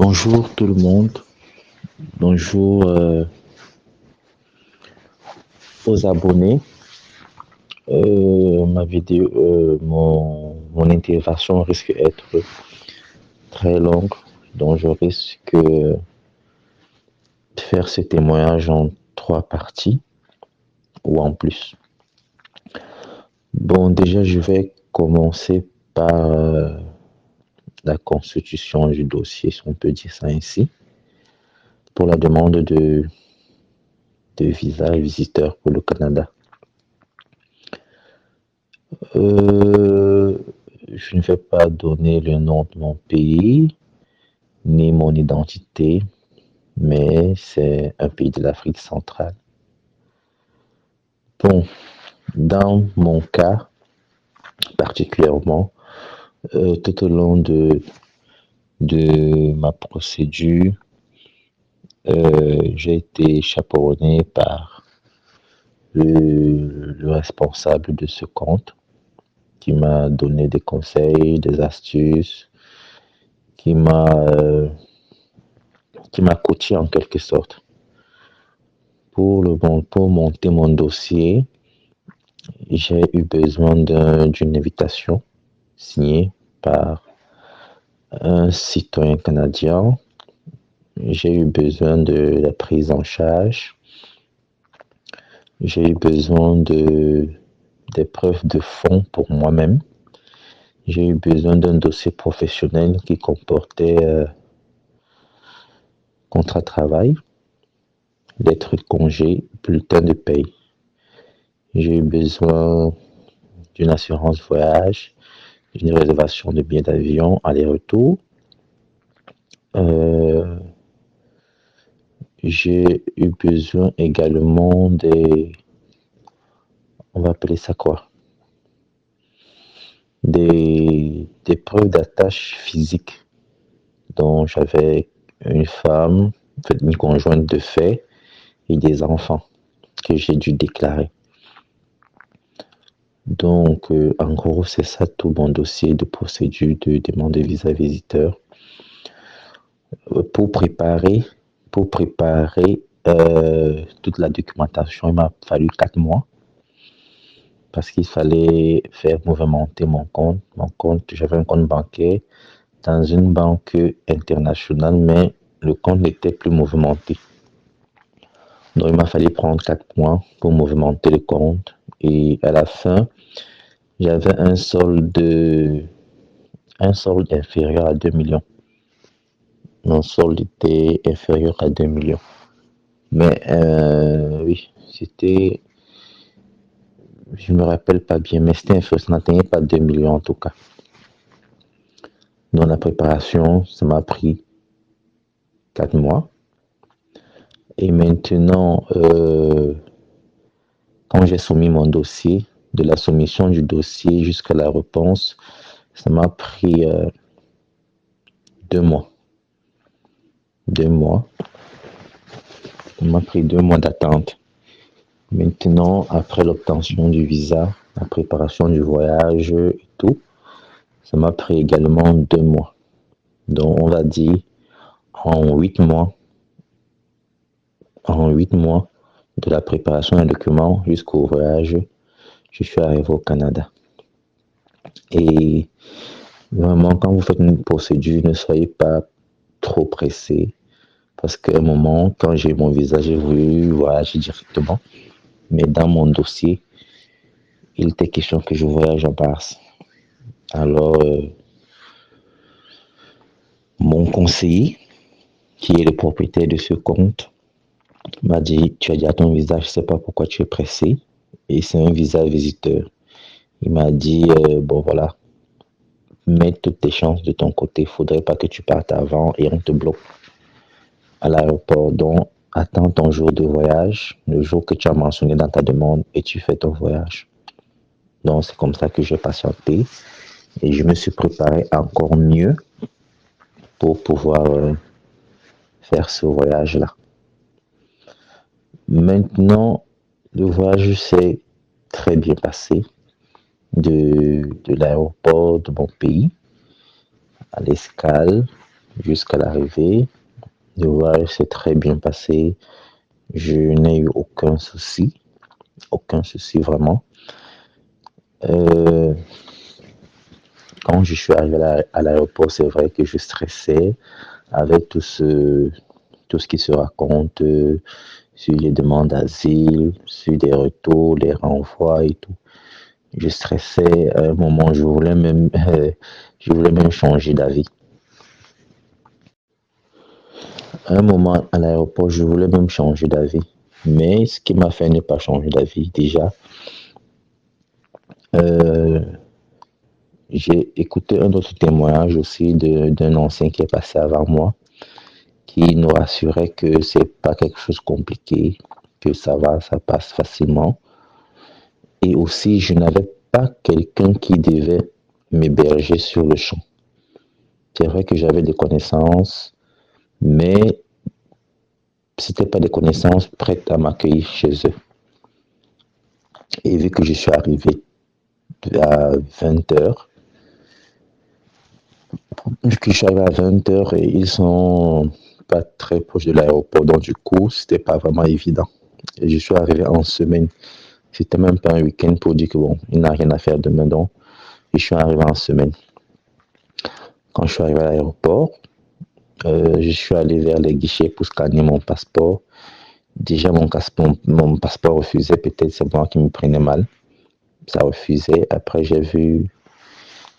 Bonjour tout le monde, bonjour aux abonnés. Ma vidéo, mon intervention risque d'être très longue, donc je risque de faire ce témoignage en 3 parties ou en plus. Bon, déjà je vais commencer par la constitution du dossier, si on peut dire ça ainsi, pour la demande de visa visiteur pour le Canada. Je ne vais pas donner le nom de mon pays ni mon identité, mais c'est un pays de l'Afrique centrale. Bon, dans mon cas particulièrement, tout au long de ma procédure, j'ai été chaperonné par le responsable de ce compte qui m'a donné des conseils, des astuces, qui m'a coaché en quelque sorte. Pour monter mon dossier, j'ai eu besoin d'une invitation signée par un citoyen canadien. J'ai eu besoin de la prise en charge. J'ai eu besoin des preuves de fonds pour moi-même. J'ai eu besoin d'un dossier professionnel qui comportait contrat de travail, lettre de congé, bulletin de paye. J'ai eu besoin d'une assurance voyage, une réservation de billets d'avion aller-retour. J'ai eu besoin également on va appeler ça quoi? Des preuves d'attache physique dont j'avais une femme, une conjointe de fait et des enfants que j'ai dû déclarer. Donc, en gros, c'est ça tout mon dossier de procédure de demande de visa visiteur. Pour préparer toute la documentation, il m'a fallu 4 mois parce qu'il fallait faire mouvementer mon compte. J'avais un compte bancaire dans une banque internationale, mais le compte n'était plus mouvementé. Donc, il m'a fallu prendre 4 mois pour mouvementer le compte. Et à la fin, j'avais un solde inférieur à 2 millions. Mon solde était inférieur à 2 millions. Mais oui, c'était, je me rappelle pas bien, mais c'était inférieur, ça n'atteignait pas 2 millions en tout cas. Dans la préparation, ça m'a pris 4 mois. Et maintenant, quand j'ai soumis mon dossier, de la soumission du dossier jusqu'à la réponse, ça m'a pris 2 mois. 2 mois. Ça m'a pris 2 mois d'attente. Maintenant, après l'obtention du visa, la préparation du voyage et tout, ça m'a pris également 2 mois. Donc, on va dire en 8 mois, de la préparation des documents jusqu'au voyage, je suis arrivé au Canada. Et vraiment, quand vous faites une procédure, ne soyez pas trop pressé. Parce qu'à un moment, quand j'ai mon visa, j'ai voulu voyager directement. Mais dans mon dossier, il était question que je voyage en Barse. Alors, mon conseiller, qui est le propriétaire de ce compte, m'a dit, tu as déjà ton visa, je ne sais pas pourquoi tu es pressé. Et c'est un visa visiteur. Il m'a dit, bon voilà, mets toutes tes chances de ton côté. Il ne faudrait pas que tu partes avant et on te bloque à l'aéroport. Donc, attends ton jour de voyage, le jour que tu as mentionné dans ta demande, et tu fais ton voyage. Donc, c'est comme ça que j'ai patienté. Et je me suis préparé encore mieux pour pouvoir faire ce voyage-là. Maintenant, le voyage s'est très bien passé de l'aéroport de mon pays à l'escale. jusqu'à l'arrivée. Le voyage s'est très bien passé. Je n'ai eu aucun souci vraiment. Euh, Quand je suis arrivé à l'aéroport, c'est vrai que je stressais avec tout ce qui se raconte sur les demandes d'asile, sur des retours, les renvois et tout. Je stressais à un moment, je voulais même changer d'avis. À un moment à l'aéroport, je voulais même changer d'avis. Mais ce qui m'a fait ne pas changer d'avis, déjà, euh, j'ai écouté un autre témoignage aussi d'un ancien qui est passé avant moi, qui nous rassurait que c'est pas quelque chose de compliqué, que ça va, ça passe facilement. Et aussi, je n'avais pas quelqu'un qui devait m'héberger sur le champ. C'est vrai que j'avais des connaissances, mais c'était pas des connaissances prêtes à m'accueillir chez eux. Et vu que je suis arrivé à 20 heures, vu que je suis arrivé à 20 heures et ils sont pas très proches de l'aéroport, donc du coup, c'était pas vraiment évident. Et je suis arrivé en semaine. C'était même pas un week-end pour dire que bon, il n'a rien à faire demain, donc je suis arrivé en semaine. Quand je suis arrivé à l'aéroport, je suis allé vers les guichets pour scanner mon passeport. Déjà, mon passeport refusait, peut-être c'est moi qui me prenais mal. Ça refusait. Après, j'ai vu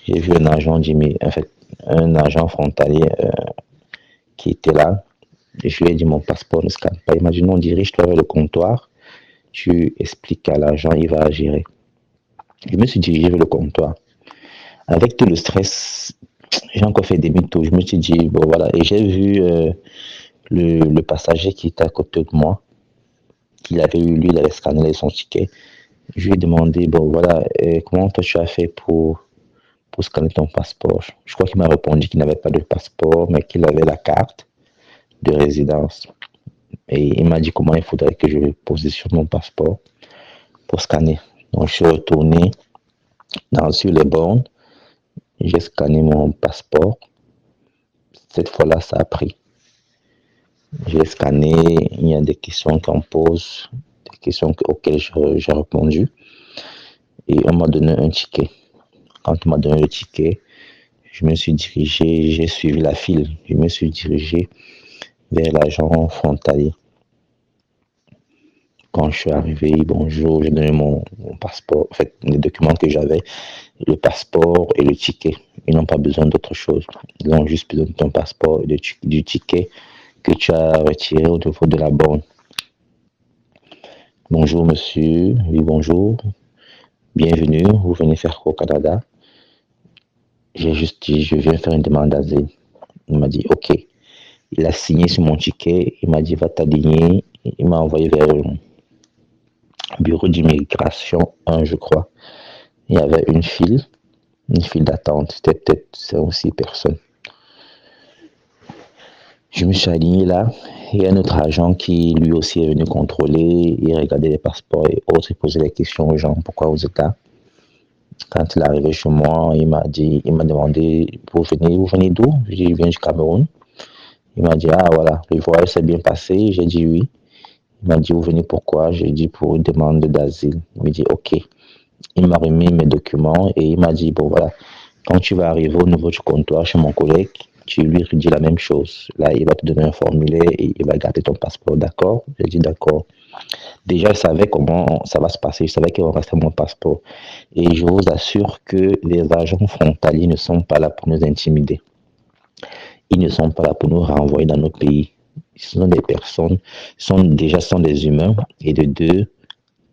un agent en fait, un agent frontalier qui était là. Et je lui ai dit, mon passeport ne scanne pas. Il m'a dit, non, dirige-toi vers le comptoir. Tu expliques à l'agent, il va gérer. Je me suis dirigé vers le comptoir. Avec tout le stress, j'ai encore fait demi-tour. Je me suis dit, bon voilà. Et j'ai vu le passager qui était à côté de moi, qu'il avait eu, lui, il avait scanné son ticket. Je lui ai demandé, bon voilà, comment toi tu as fait pour scanner ton passeport? Je crois qu'il m'a répondu qu'il n'avait pas de passeport, mais qu'il avait la carte de résidence. Et il m'a dit comment il faudrait que je positionne mon passeport pour scanner. Donc je suis retourné sur les bornes, j'ai scanné mon passeport. Cette fois-là, ça a pris. J'ai scanné, il y a des questions qu'on pose, des questions auxquelles j'ai répondu. Et on m'a donné un ticket. Quand on m'a donné le ticket, je me suis dirigé, j'ai suivi la file. Je me suis dirigé vers l'agent frontalier. Quand je suis arrivé, bonjour, j'ai donné mon passeport, en fait, les documents que j'avais, le passeport et le ticket. Ils n'ont pas besoin d'autre chose. Ils ont juste besoin de ton passeport et du ticket que tu as retiré au niveau de la borne. Bonjour monsieur, oui bonjour, bienvenue, vous venez faire quoi au Canada? J'ai juste dit, je viens faire une demande d'asile. Il m'a dit, ok. Il a signé sur mon ticket, il m'a dit, va t'aligner. Il m'a envoyé vers le bureau d'immigration 1, je crois. Il y avait une file d'attente. C'était peut-être 5 ou 6 personnes. Je me suis aligné là. Il y a un autre agent qui lui aussi est venu contrôler. Il regardait les passeports et autres. Il posait des questions aux gens. Pourquoi vous êtes là? Quand il est arrivé chez moi, il m'a demandé, vous venez d'où? Je dis, je viens du Cameroun. Il m'a dit, ah voilà, le voyage s'est bien passé. J'ai dit oui. Il m'a dit, vous venez pourquoi? J'ai dit pour une demande d'asile. Il m'a dit, ok. Il m'a remis mes documents et il m'a dit, bon voilà, quand tu vas arriver au niveau du comptoir chez mon collègue, tu lui redis la même chose. Là, il va te donner un formulaire et il va garder ton passeport, d'accord? J'ai dit d'accord. Déjà, je savais comment ça va se passer, je savais qu'il va rester mon passeport. Et je vous assure que les agents frontaliers ne sont pas là pour nous intimider. Ils ne sont pas là pour nous renvoyer dans nos pays. Ce sont des personnes, sont des humains, et de deux,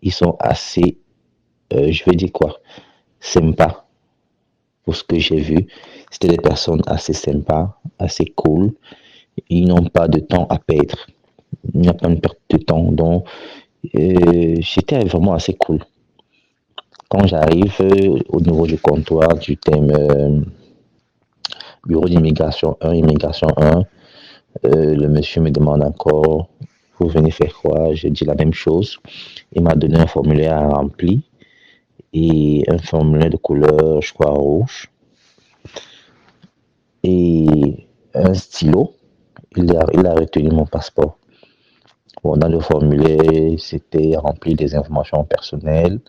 ils sont assez, je vais dire quoi, sympas. Pour ce que j'ai vu, c'était des personnes assez sympas, assez cool. Ils n'ont pas de temps à perdre. Il n'y a pas de perte de temps. Donc, c'était vraiment assez cool. Quand j'arrive au niveau du comptoir du thème bureau d'immigration 1, immigration 1, le monsieur me demande encore, vous venez faire quoi? J'ai dit la même chose. Il m'a donné un formulaire à remplir et un formulaire de couleur, je crois, rouge. Et un stylo. Il a retenu mon passeport. Bon, dans le formulaire, c'était rempli des informations personnelles,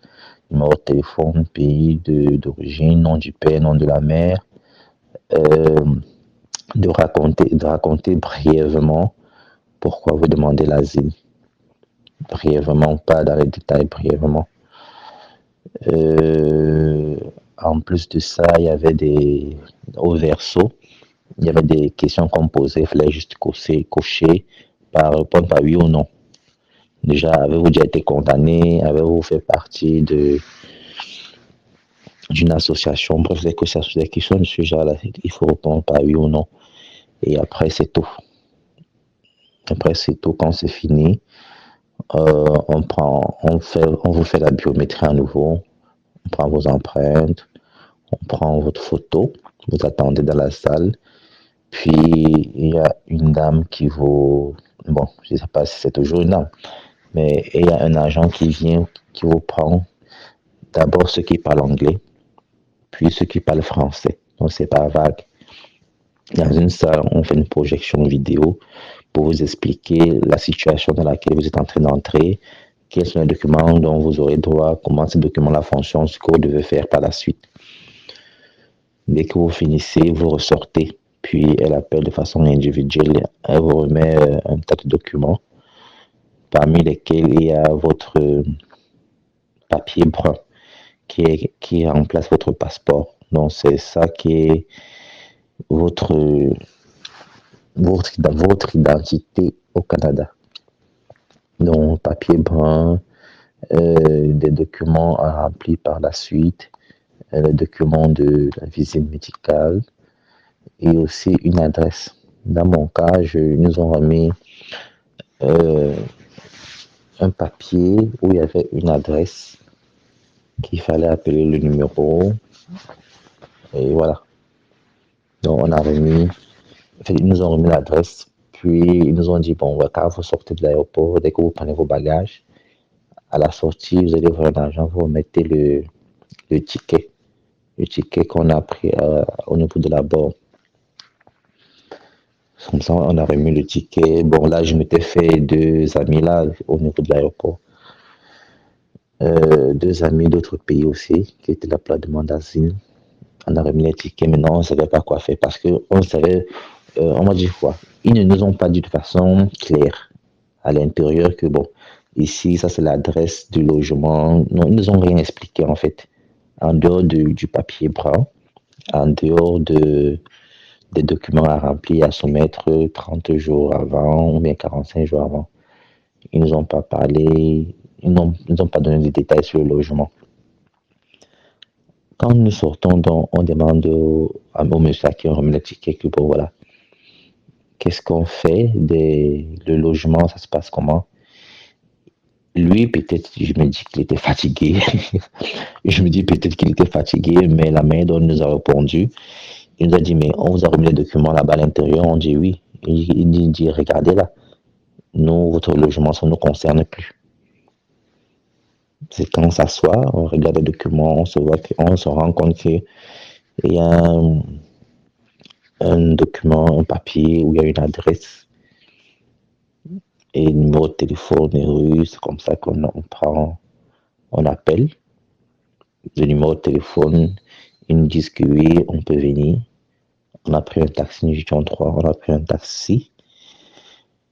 numéro de téléphone, pays d'origine, nom du père, nom de la mère, euh, de raconter brièvement pourquoi vous demandez l'asile. Brièvement, pas dans les détails, brièvement. En plus de ça, il y avait au verso, il y avait des questions qu'on posait, il fallait juste cocher, répondre par oui ou non. Déjà, avez-vous déjà été condamné? Avez-vous fait partie d'une association? Bref, des questions de ce genre-là, il faut répondre par oui ou non. Et après, c'est tout. Quand c'est fini, on vous fait la biométrie à nouveau. On prend vos empreintes, on prend votre photo, vous attendez dans la salle. Puis, il y a une dame qui vous... Bon, je ne sais pas si c'est toujours une dame, mais il y a un agent qui vient, qui vous prend d'abord ceux qui parlent anglais, puis ceux qui parlent français. Donc, c'est pas vague. Dans une salle, on fait une projection vidéo pour vous expliquer la situation dans laquelle vous êtes en train d'entrer, quels sont les documents dont vous aurez droit, comment ces documents-là fonctionnent, ce que vous devez faire par la suite. Dès que vous finissez, vous ressortez. Puis elle appelle de façon individuelle. Elle vous remet un tas de documents, parmi lesquels il y a votre papier brun qui remplace votre passeport. Donc c'est ça qui est votre identité au Canada. Donc papier brun, des documents à remplir par la suite, les documents de la visite médicale et aussi une adresse. Dans mon cas, ils nous ont remis un papier où il y avait une adresse qu'il fallait appeler le numéro. Et voilà. Donc on a remis, ils nous ont remis l'adresse, puis ils nous ont dit, bon, quand vous sortez de l'aéroport, dès que vous prenez vos bagages, à la sortie, vous allez voir un agent, vous mettez le ticket. Le ticket qu'on a pris au niveau de la borne. Comme ça, on a remis le ticket. Bon, là, je m'étais fait 2 amis là au niveau de l'aéroport. 2 amis d'autres pays aussi qui étaient là pour la demande d'asile. On a remis les tickets, mais non, on ne savait pas quoi faire parce qu'on savait, on m'a dit quoi. Ils ne nous ont pas dit de façon claire à l'intérieur que bon, ici, ça c'est l'adresse du logement. Non, ils ne nous ont rien expliqué en fait. En dehors du papier brun, en dehors des documents à remplir, à soumettre 30 jours avant ou bien 45 jours avant. Ils ne nous ont pas parlé, ils ne nous ont pas donné de détails sur le logement. Quand nous sortons, donc, on demande au monsieur qui remet le ticket que bon voilà, qu'est-ce qu'on fait le logement, ça se passe comment? Lui, peut-être, je me dis qu'il était fatigué. Je me dis peut-être qu'il était fatigué, mais la main dont il nous a répondu, il nous a dit, mais on vous a remis les documents là-bas à l'intérieur. On dit oui. Il dit, regardez là, nous, votre logement, ça ne nous concerne plus. C'est quand on s'assoit, on regarde les documents, on se rend compte qu'il y a un document, un papier où il y a une adresse et un numéro de téléphone et rue. C'est comme ça on appelle le numéro de téléphone. Ils nous disent que oui, on peut venir. On a pris un taxi, nous étions 3, on a pris un taxi.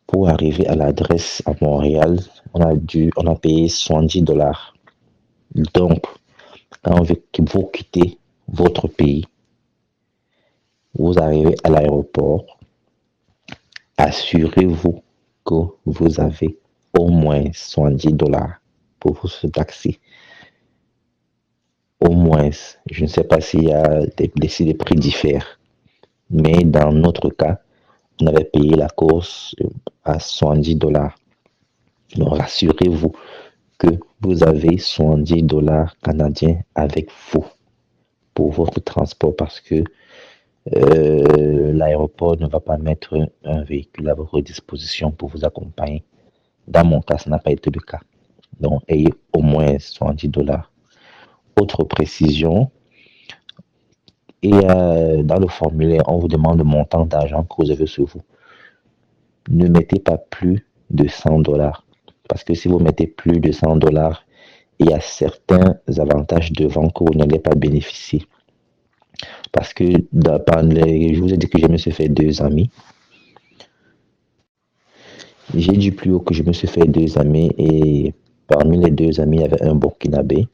Pour arriver à l'adresse à Montréal, on a payé $70. Donc, quand vous quittez votre pays, vous arrivez à l'aéroport, assurez-vous que vous avez au moins $70 pour ce taxi. Au moins, je ne sais pas s'il y a si les prix diffèrent, mais dans notre cas, on avait payé la course à $70. Donc, rassurez-vous que vous avez $70 canadiens avec vous pour votre transport parce que l'aéroport ne va pas mettre un véhicule à votre disposition pour vous accompagner. Dans mon cas, ça n'a pas été le cas. Donc, ayez au moins $70. Autre précision, Et dans le formulaire, on vous demande le montant d'argent que vous avez sur vous. Ne mettez pas plus de 100 dollars. Parce que si vous mettez plus de 100 dollars, il y a certains avantages devant que vous n'allez pas bénéficier. Parce que je vous ai dit que je me suis fait 2 amis. J'ai dit plus haut que je me suis fait 2 amis et parmi les 2 amis, il y avait un Burkinabé.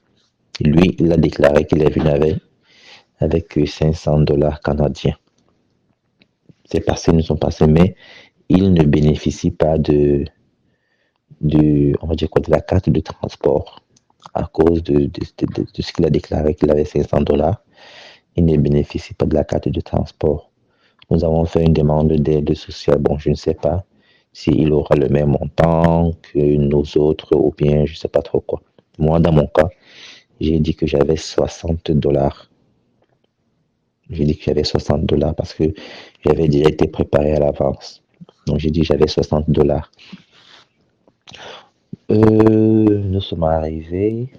Lui, il a déclaré qu'il est venu avec 500 dollars canadiens. Ces passés ne sont passés, mais il ne bénéficie pas on va dire quoi, de la carte de transport à cause de ce qu'il a déclaré qu'il avait 500 dollars. Il ne bénéficie pas de la carte de transport. Nous avons fait une demande d'aide sociale. Bon, je ne sais pas s'il aura le même montant que nos autres ou bien je ne sais pas trop quoi. Moi, dans mon cas, j'ai dit que j'avais 60 dollars. J'ai dit que j'avais 60 dollars parce que j'avais déjà été préparé à l'avance. Donc, j'ai dit que j'avais 60 dollars. Nous sommes arrivés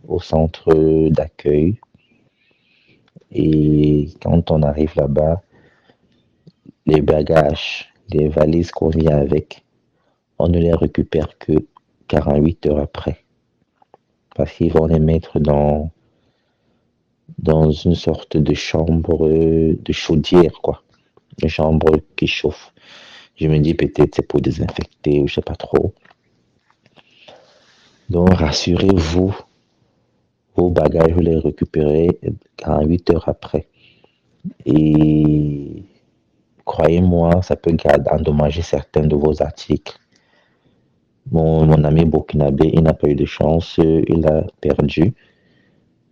au centre d'accueil. Et quand on arrive là-bas, les bagages, les valises qu'on vient avec, on ne les récupère que 48 heures après. Parce qu'ils vont les mettre dans une sorte de chambre de chaudière, quoi. Une chambre qui chauffe. Je me dis peut-être c'est pour désinfecter ou je sais pas trop. Donc rassurez-vous, vos bagages, vous les récupérez 48 heures après. Et croyez-moi, ça peut endommager certains de vos articles. Mon ami burkinabé, il n'a pas eu de chance, il a perdu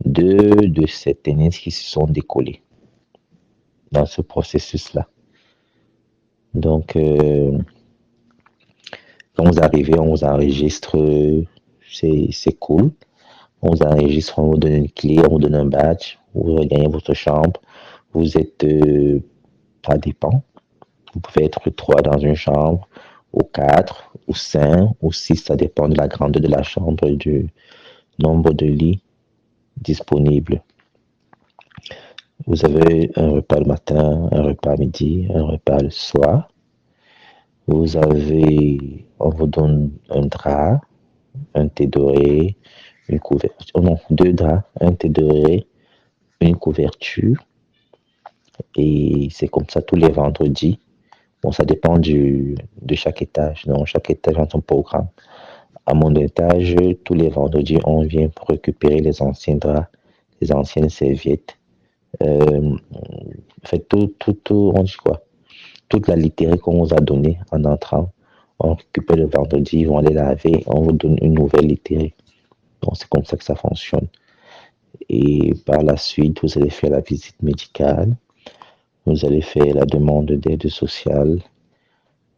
2 de ses tennis qui se sont décollés dans ce processus-là. Donc, quand vous arrivez, on vous enregistre, c'est cool. On vous enregistre, on vous donne une clé, on vous donne un badge, vous regagnez votre chambre. Vous êtes, ça dépend. Vous pouvez être 3 dans une chambre, ou 4, ou 5, ou 6, ça dépend de la grandeur de la chambre et du nombre de lits disponibles. Vous avez un repas le matin, un repas à midi, un repas le soir. On vous donne un drap, un thé doré, une couverture. Oh non, 2 draps, un thé doré, une couverture. Et c'est comme ça tous les vendredis. Bon, ça dépend de chaque étage. Donc, chaque étage a son programme. À mon étage, tous les vendredis, on vient pour récupérer les anciens draps, les anciennes serviettes. En fait, on dit quoi? Toute la literie qu'on vous a donnée en entrant, on récupère le vendredi, ils vont aller laver, on vous donne une nouvelle literie. Donc, c'est comme ça que ça fonctionne. Et par la suite, vous allez faire la visite médicale, vous allez faire la demande d'aide sociale,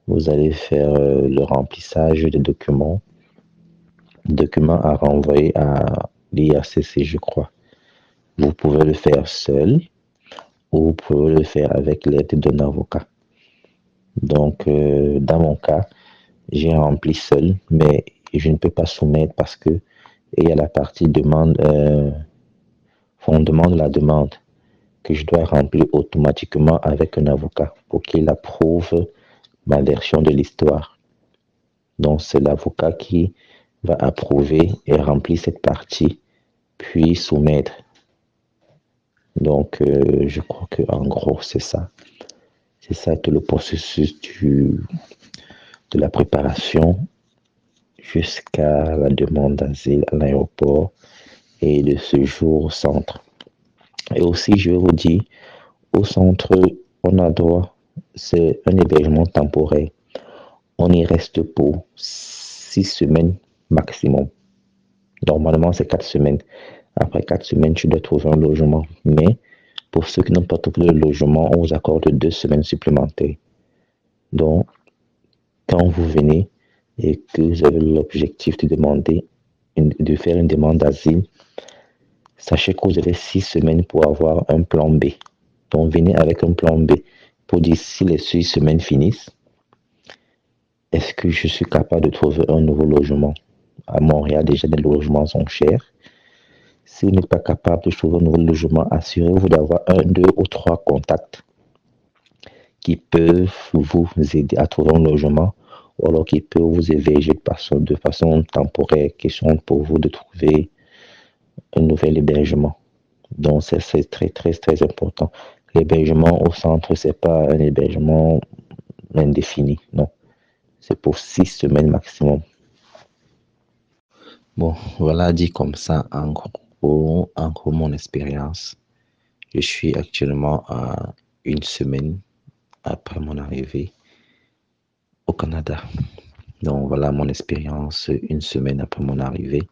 vous allez faire le remplissage des documents à renvoyer à l'IRCC, je crois. Vous pouvez le faire seul ou vous pouvez le faire avec l'aide d'un avocat. Donc, dans mon cas, j'ai rempli seul, mais je ne peux pas soumettre parce que il y a la partie fondement de la demande que je dois remplir automatiquement avec un avocat pour qu'il approuve ma version de l'histoire. Donc, c'est l'avocat qui va approuver et remplir cette partie, puis soumettre. Donc, je crois que en gros, c'est ça. C'est ça tout le processus de la préparation jusqu'à la demande d'asile à l'aéroport et de séjour au centre. Et aussi, je vous dis, au centre, on a droit, c'est un hébergement temporaire. On y reste pour 6 semaines maximum. Normalement, c'est 4 semaines. Après 4 semaines, tu dois trouver un logement. Mais pour ceux qui n'ont pas trouvé de logement, on vous accorde 2 semaines supplémentaires. Donc, quand vous venez et que vous avez l'objectif de faire une demande d'asile, sachez que vous avez 6 semaines pour avoir un plan B. Donc, venez avec un plan B pour dire si les 6 semaines finissent, est-ce que je suis capable de trouver un nouveau logement? À Montréal, déjà, les logements sont chers. Si vous n'êtes pas capable de trouver un nouveau logement, assurez-vous d'avoir un, deux ou trois contacts qui peuvent vous aider à trouver un logement ou alors qui peuvent vous héberger de façon temporaire, question pour vous de trouver un nouvel hébergement. Donc, c'est très, très, très important. L'hébergement au centre, c'est pas un hébergement indéfini, non. C'est pour 6 semaines maximum. Bon, voilà dit comme ça, en gros mon expérience. Je suis actuellement à une semaine après mon arrivée au Canada. Donc voilà mon expérience une semaine après mon arrivée.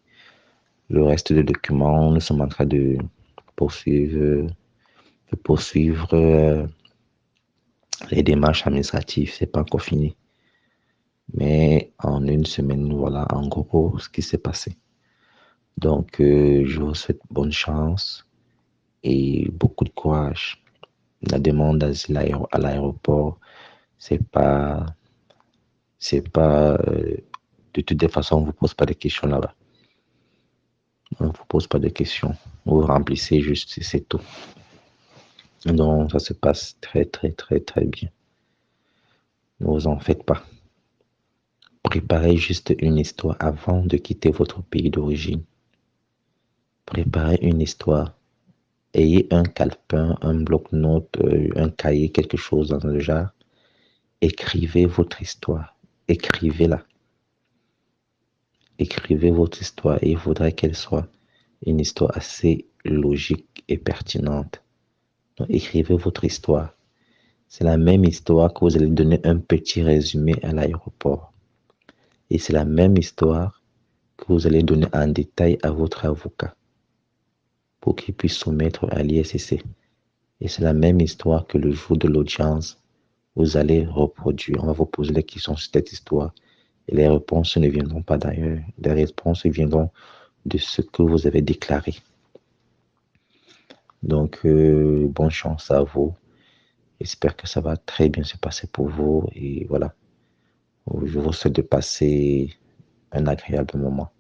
Le reste des documents, nous sommes en train de poursuivre, les démarches administratives. C'est pas encore fini. Mais en une semaine, voilà en gros ce qui s'est passé. Donc je vous souhaite bonne chance et beaucoup de courage. La demande d'asile à l'aéroport, c'est pas, de toutes les façons, on ne vous pose pas de questions là-bas. On ne vous pose pas de questions. Vous remplissez juste, c'est tout. Donc, ça se passe très, très, très, très bien. Ne vous en faites pas. Préparez juste une histoire avant de quitter votre pays d'origine. Préparez une histoire. Ayez un calepin, un bloc-notes, un cahier, quelque chose dans le genre. Écrivez votre histoire. Écrivez-la. Écrivez votre histoire et il faudrait qu'elle soit une histoire assez logique et pertinente. Donc, écrivez votre histoire. C'est la même histoire que vous allez donner un petit résumé à l'aéroport. Et c'est la même histoire que vous allez donner en détail à votre avocat pour qu'il puisse soumettre à l'ISCC. Et c'est la même histoire que le jour de l'audience, vous allez reproduire. On va vous poser des questions sur cette histoire. Et les réponses ne viendront pas d'ailleurs. Les réponses viendront de ce que vous avez déclaré. Donc, bonne chance à vous. J'espère que ça va très bien se passer pour vous. Et voilà, je vous souhaite de passer un agréable moment.